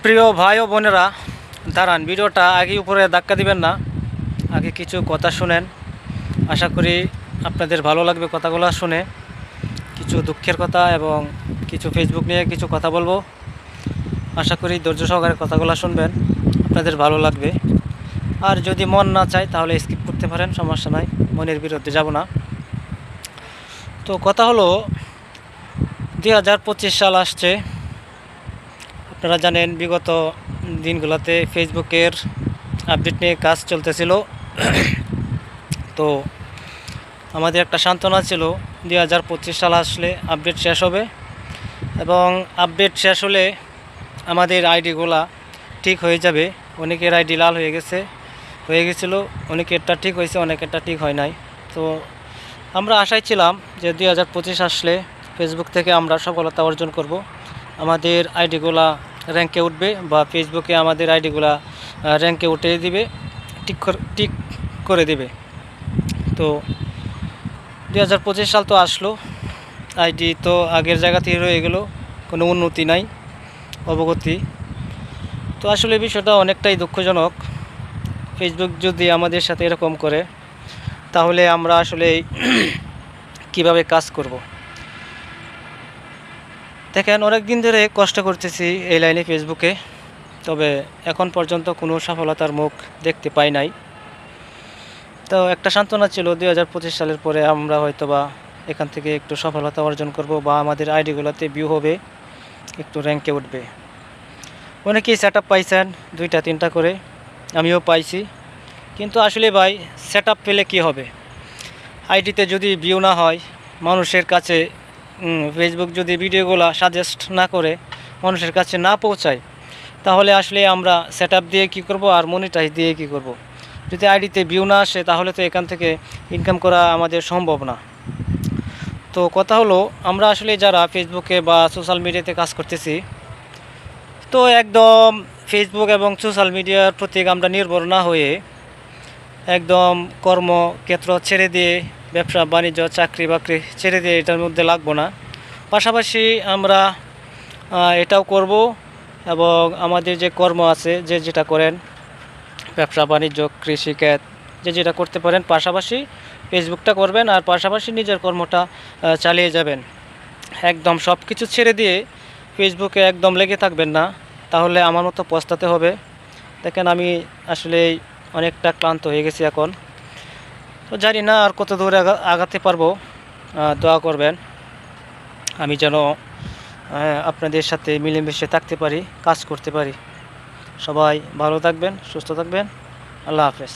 প্রিয় ভাই ও বোনেরা, দাঁড়ান, ভিডিওটা আগে উপরে ধাক্কা দিবেন না, আগে কিছু কথা শুনেন। আশা করি আপনাদের ভালো লাগবে কথাগুলো শুনে। কিছু দুঃখের কথা এবং কিছু ফেসবুক নিয়ে কিছু কথা বলবো। আশা করি ধৈর্য সহকারে কথাগুলো শুনবেন, আপনাদের ভালো লাগবে। আর যদি মন না চায় তাহলে স্কিপ করতে পারেন, সমস্যা নাই, মনের বিরুদ্ধে যাব না। তো কথা হলো, 2025 সাল আসছে। আপনারা জানেন বিগত দিনগুলোতে ফেসবুকের আপডেট নিয়ে কাজ চলতেছিল। তো আমাদের একটা সান্ত্বনা ছিল 2025 সাল আসলে আপডেট শেষ হবে, এবং আপডেট শেষ হলে আমাদের আইডিগুলা ঠিক হয়ে যাবে। অনেকের আইডি লাল হয়ে গেছিলো, অনেকেরটা ঠিক হয়েছে, অনেকেরটা ঠিক হয় নাই। তো আমরা আশায় ছিলাম যে 2025 আসলে ফেসবুক থেকে আমরা সফলতা অর্জন করব, আমাদের আইডিগুলা র্যাঙ্কে উঠবে, বা ফেসবুকে আমাদের আইডিগুলা র্যাঙ্কে উঠে দিবে, ঠিক করে দেবে। তো 2025 সাল তো আসলো, আইডি তো আগের জায়গা থেকে রয়ে গেল, কোনো উন্নতি নাই, অবগতি। তো আসলে বিষয়টা অনেকটাই দুঃখজনক। ফেসবুক যদি আমাদের সাথে এরকম করে তাহলে আমরা আসলে কিভাবে কাজ করব। দেখেন, অনেক দিন ধরে কষ্ট করতেছি এই লাইনে ফেসবুকে, তবে এখন পর্যন্ত কোনো সফলতার মুখ দেখতে পাই নাই। তো একটা সান্ত্বনা ছিল 2025 সালের পরে আমরা হয়তোবা এখান থেকে একটু সফলতা অর্জন করব, বা আমাদের আইডিগুলোতে ভিউ হবে, একটু র্যাঙ্কে উঠবে। অনেকেই সেট আপ পাইছেন 2টা 3টা করে, আমিও পাইছি। কিন্তু আসলে ভাই, সেট আপ পেলে কী হবে? আইডিতে যদি ভিউ না হয়, মানুষের কাছে ফেসবুক যদি ভিডিওগুলো সাজেস্ট না করে, মানুষের কাছে না পৌঁছায়, তাহলে আসলে আমরা সেট আপ দিয়ে কী করব, আর মনিটাইজ দিয়ে কী করব? যদি আইডিতে ভিউ না আসে তাহলে তো এখান থেকে ইনকাম করা আমাদের সম্ভব না। তো কথা হলো, আমরা আসলে যারা ফেসবুকে বা সোশ্যাল মিডিয়াতে কাজ করতেছি, তো একদম ফেসবুক এবং সোশ্যাল মিডিয়ার প্রতি আমরা নির্ভর না হয়ে একদম কর্মক্ষেত্র ছেড়ে দিয়ে, ব্যবসা বাণিজ্য চাকরি বাকরি ছেড়ে দিয়ে এটার মধ্যে লাগবো না। পাশাপাশি আমরা এটাও করব, এবং আমাদের যে কর্ম আছে, যে যেটা করেন, ব্যবসা বাণিজ্য কৃষিকাজ, যে যেটা করতে পারেন, পাশাপাশি ফেসবুকটা করবেন, আর পাশাপাশি নিজের কর্মটা চালিয়ে যাবেন। একদম সব কিছু ছেড়ে দিয়ে ফেসবুকে একদম লেগে থাকবেন না, তাহলে আমার মতো পস্তাতে হবে। দেখেন, আমি আসলে অনেকটা ক্লান্ত হয়ে গেছি এখন। তো জানি না আর কত দূরে আগাতে পারবো। দোয়া করবেন আমি যেন আপনাদের সাথে মিলেমিশে থাকতে পারি, কাজ করতে পারি। সবাই ভালো থাকবেন, সুস্থ থাকবেন। আল্লাহ হাফেজ।